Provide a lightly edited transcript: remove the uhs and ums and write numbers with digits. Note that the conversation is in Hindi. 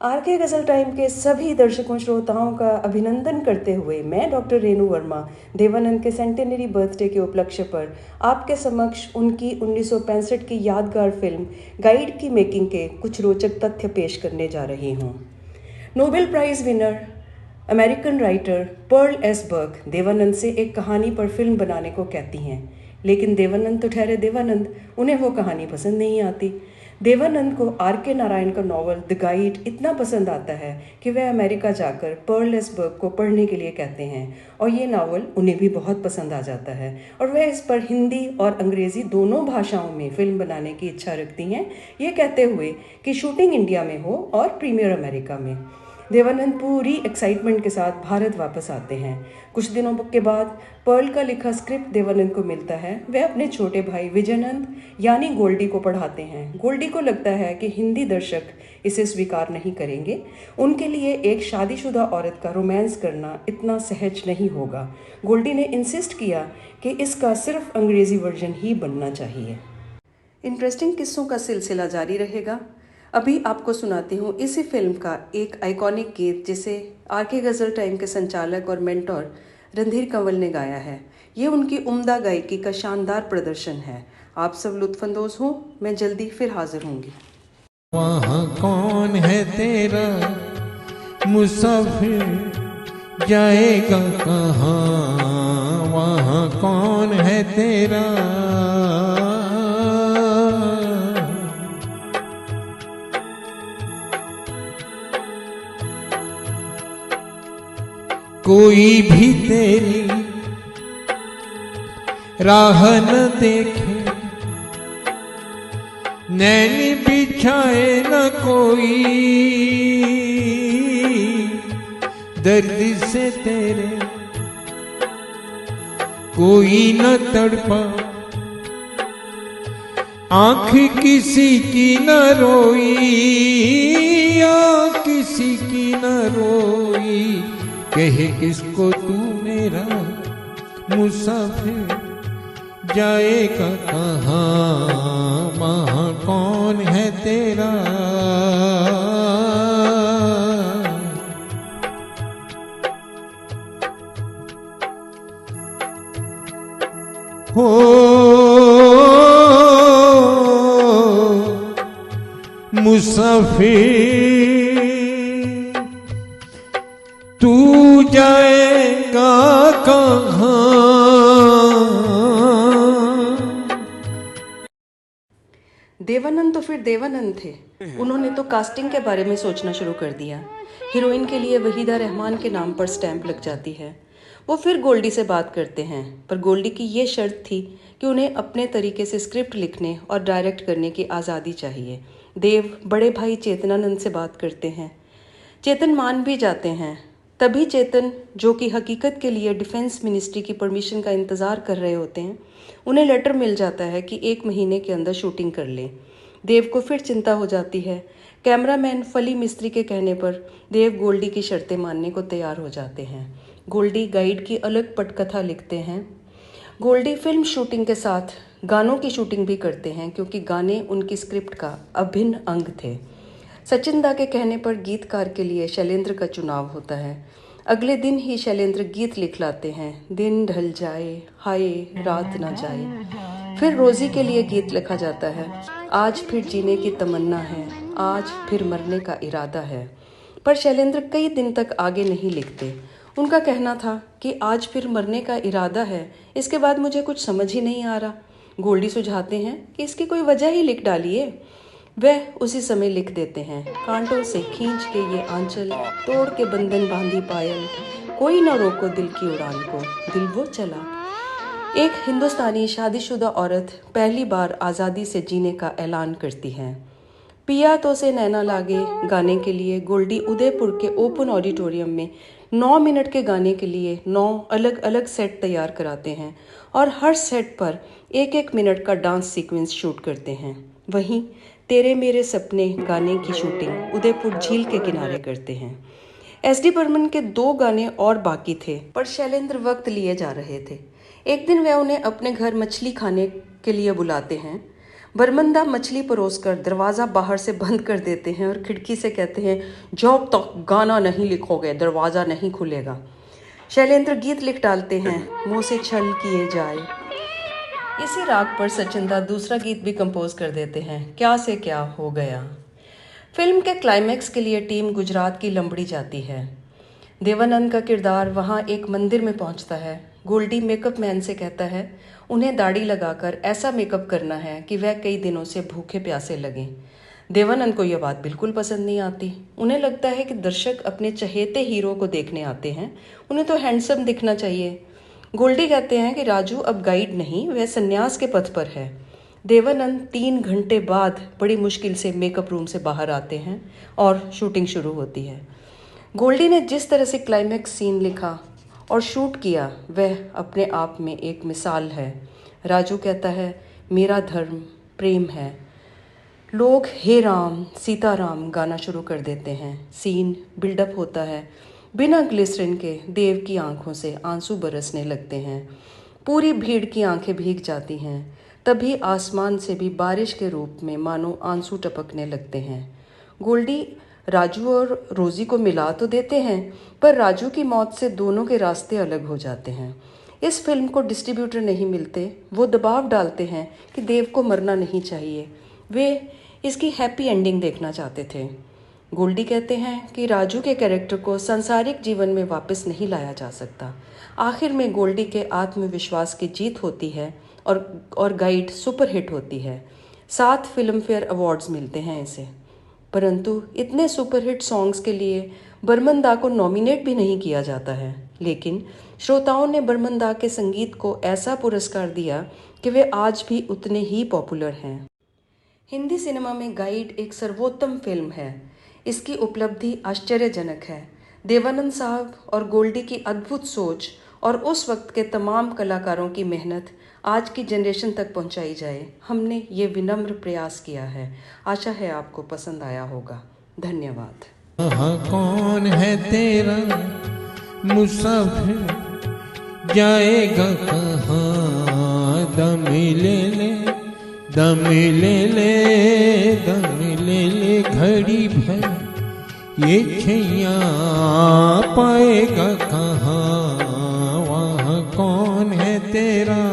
आरके गजल टाइम के सभी दर्शकों श्रोताओं का अभिनंदन करते हुए मैं डॉक्टर रेणु वर्मा देवानंद के सेंटेनरी बर्थडे के उपलक्ष्य पर आपके समक्ष उनकी 1965 की यादगार फिल्म गाइड की मेकिंग के कुछ रोचक तथ्य पेश करने जा रही हूँ। Nobel prize winner American writer Pearl S Buck Devanand से एक कहानी पर फिल्म बनाने को कहती हैं, लेकिन देवानंद तो ठहरे देवानंद, उन्हें वो कहानी पसंद नहीं आती। देवानंद को आर के नारायण का नॉवल द गाइड इतना पसंद आता है कि वह अमेरिका जाकर पर्ल एस बर्ग को पढ़ने के लिए कहते हैं और ये नावल उन्हें भी बहुत पसंद आ जाता है और वह इस पर हिंदी और अंग्रेज़ी दोनों भाषाओं में फिल्म बनाने की इच्छा रखती हैं, ये कहते हुए कि शूटिंग इंडिया में हो और प्रीमियर अमेरिका में। देवानंद पूरी एक्साइटमेंट के साथ भारत वापस आते हैं। कुछ दिनों के बाद पर्ल का लिखा स्क्रिप्ट देवानंद को मिलता है। वह अपने छोटे भाई विजयानंद यानी गोल्डी को पढ़ाते हैं। गोल्डी को लगता है कि हिंदी दर्शक इसे स्वीकार नहीं करेंगे, उनके लिए एक शादीशुदा औरत का रोमांस करना इतना सहज नहीं होगा। गोल्डी ने इंसिस्ट किया कि इसका सिर्फ अंग्रेज़ी वर्जन ही बनना चाहिए। इंटरेस्टिंग किस्सों का सिलसिला जारी रहेगा। अभी आपको सुनाती हूँ इसी फिल्म का एक आइकॉनिक गीत जिसे आरके गज़ल टाइम के संचालक और मेंटोर रणधीर कंवल ने गाया है। ये उनकी उम्दा गायकी का शानदार प्रदर्शन है। आप सब लुत्फानंदोज़ हों, मैं जल्दी फिर हाजिर होंगी। वहाँ कौन है तेरा मुसाफिर जाएगा कहाँ, वहाँ कौन है तेरा कोई भी तेरी राह न देखे, नैन बिछाए न कोई, दर्द से तेरे कोई न तड़पा, आंख किसी की न रोई, आंख किसी की न रोई, कहे किसको तू मेरा मुसाफिर जाएगा कहाँ, वहाँ कौन है तेरा। हो मुसाफिर तू जाएगा कहाँ। देवानंद तो फिर देवानंद थे। उन्होंने तो कास्टिंग के बारे में सोचना शुरू कर दिया। हीरोइन के लिए वहीदा रहमान के नाम पर स्टैंप लग जाती है। वो फिर गोल्डी से बात करते हैं, पर गोल्डी की ये शर्त थी कि उन्हें अपने तरीके से स्क्रिप्ट लिखने और डायरेक्ट करने की आज़ादी चाहिए। देव बड़े भाई चेतनानंद से बात करते हैं। चेतन मान भी जाते हैं। तभी चेतन, जो कि हकीकत के लिए डिफेंस मिनिस्ट्री की परमिशन का इंतज़ार कर रहे होते हैं, उन्हें लेटर मिल जाता है कि 1 महीने के अंदर शूटिंग कर लें। देव को फिर चिंता हो जाती है। कैमरामैन फली मिस्त्री के कहने पर देव गोल्डी की शर्तें मानने को तैयार हो जाते हैं। गोल्डी गाइड की अलग पटकथा लिखते हैं। गोल्डी फिल्म शूटिंग के साथ गानों की शूटिंग भी करते हैं, क्योंकि गाने उनकी स्क्रिप्ट का अभिन्न अंग थे। सचिन दा के कहने पर गीतकार के लिए शैलेंद्र का चुनाव होता है। अगले दिन ही शैलेंद्र गीत लिख लाते हैं, दिन ढल जाए हाय रात ना जाए। फिर रोज़ी के लिए गीत लिखा जाता है, आज फिर जीने की तमन्ना है, आज फिर मरने का इरादा है। पर शैलेंद्र कई दिन तक आगे नहीं लिखते। उनका कहना था कि आज फिर मरने का इरादा है, इसके बाद मुझे कुछ समझ ही नहीं आ रहा। गोल्डी सुझाते हैं कि इसकी कोई वजह ही लिख डालिए। वह उसी समय लिख देते हैं, कांटों से खींच के ये आंचल, तोड़ के बंधन बांधी पायल, कोई ना रोको दिल की उड़ान को, दिल वो चला। एक हिंदुस्तानी शादीशुदा औरत पहली बार आज़ादी से जीने का ऐलान करती है। पिया तो से नैना लागे गाने के लिए गोल्डी उदयपुर के ओपन ऑडिटोरियम में 9 मिनट के गाने के लिए 9 अलग अलग सेट तैयार कराते हैं और हर सेट पर 1-1 मिनट का डांस सीक्वेंस शूट करते हैं। वहीं तेरे मेरे सपने गाने की शूटिंग उदयपुर झील के किनारे करते हैं। एस.डी. बर्मन के 2 गाने और बाकी थे, पर शैलेंद्र वक्त लिए जा रहे थे। एक दिन वह उन्हें अपने घर मछली खाने के लिए बुलाते हैं। बरमंदा मछली परोसकर दरवाज़ा बाहर से बंद कर देते हैं और खिड़की से कहते हैं, जब तक गाना नहीं लिखोगे दरवाज़ा नहीं खुलेगा। शैलेंद्र गीत लिख डालते हैं, मुँह से छल किए जाए। इसी राग पर सचिंदा दूसरा गीत भी कंपोज कर देते हैं, क्या से क्या हो गया। फिल्म के क्लाइमैक्स के लिए टीम गुजरात की लंबड़ी जाती है। देवानंद का किरदार वहाँ एक मंदिर में पहुँचता है। गोल्डी मेकअप मैन से कहता है उन्हें दाढ़ी लगाकर ऐसा मेकअप करना है कि वह कई दिनों से भूखे प्यासे लगें। देवानंद को यह बात बिल्कुल पसंद नहीं आती। उन्हें लगता है कि दर्शक अपने चहेते हीरो को देखने आते हैं, उन्हें तो हैंडसम दिखना चाहिए। गोल्डी कहते हैं कि राजू अब गाइड नहीं, वह संन्यास के पथ पर है। देवानंद 3 घंटे बाद बड़ी मुश्किल से मेकअप रूम से बाहर आते हैं और शूटिंग शुरू होती है। गोल्डी ने जिस तरह से क्लाइमैक्स सीन लिखा और शूट किया वह अपने आप में एक मिसाल है। राजू कहता है, मेरा धर्म प्रेम है। लोग हे राम सीताराम गाना शुरू कर देते हैं। सीन बिल्डअप होता है। बिना ग्लिसरिन के देव की आंखों से आंसू बरसने लगते हैं। पूरी भीड़ की आंखें भीग जाती हैं। तभी आसमान से भी बारिश के रूप में मानो आंसू टपकने लगते हैं। गोल्डी राजू और रोजी को मिला तो देते हैं, पर राजू की मौत से दोनों के रास्ते अलग हो जाते हैं। इस फिल्म को डिस्ट्रीब्यूटर नहीं मिलते। वो दबाव डालते हैं कि देव को मरना नहीं चाहिए। वे इसकी हैप्पी एंडिंग देखना चाहते थे। गोल्डी कहते हैं कि राजू के कैरेक्टर को सांसारिक जीवन में वापस नहीं लाया जा सकता। आखिर में गोल्डी के आत्मविश्वास की जीत होती है और गाइड सुपरहिट होती है। 7 फिल्म फेयर अवार्ड्स मिलते हैं इसे। परंतु इतने सुपरहिट सॉन्ग्स के लिए बर्मन दा को नॉमिनेट भी नहीं किया जाता है। लेकिन श्रोताओं ने बर्मन दा के संगीत को ऐसा पुरस्कार दिया कि वे आज भी उतने ही पॉपुलर हैं। हिंदी सिनेमा में गाइड एक सर्वोत्तम फिल्म है। इसकी उपलब्धि आश्चर्यजनक है। देवानंद साहब और गोल्डी की अद्भुत सोच और उस वक्त के तमाम कलाकारों की मेहनत आज की जनरेशन तक पहुंचाई जाए, हमने ये विनम्र प्रयास किया है। आशा है आपको पसंद आया होगा। धन्यवाद। कौन है तेरा मुसाफिर, जाएगा कहाँ, दम ले ले दम ले ले दम ले ले, घड़ी भर ये छैया पाएगा कहाँ, वहाँ कौन है तेरा